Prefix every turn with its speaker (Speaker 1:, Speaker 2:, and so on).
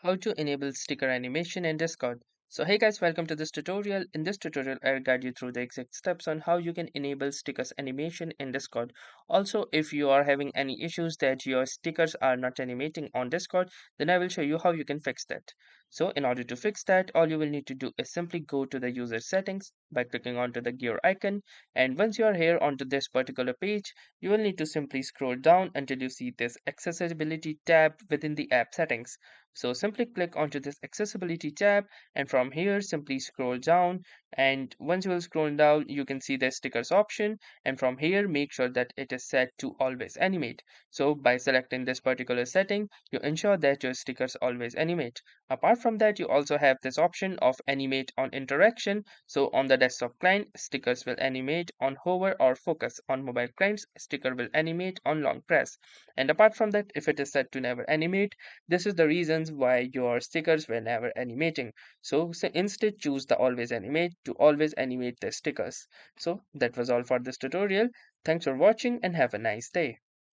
Speaker 1: How to enable sticker animation in Discord. So hey guys, welcome to this tutorial. In this tutorial, I'll guide you through the exact steps on how you can enable stickers animation in Discord. Also, if you are having any issues that your stickers are not animating on Discord, then I will show you how you can fix that. So in order to fix that, all you will need to do is simply go to the user settings by clicking onto the gear icon. And once you are here onto this particular page, you will need to simply scroll down until you see this accessibility tab within the app settings. So simply click onto this accessibility tab, and from here simply scroll down, and once you will scroll down you can see the stickers option, and from here make sure that it is set to always animate. So by selecting this particular setting you ensure that your stickers always animate. Apart from that, you also have this option of animate on interaction. So on the desktop client, stickers will animate on hover or focus. On mobile clients, sticker will animate on long press. And apart from that, if it is set to never animate, this is the reasons why your stickers were never animating. So instead choose the always animate to always animate the stickers. So that was all for this tutorial. Thanks for watching and have a nice day.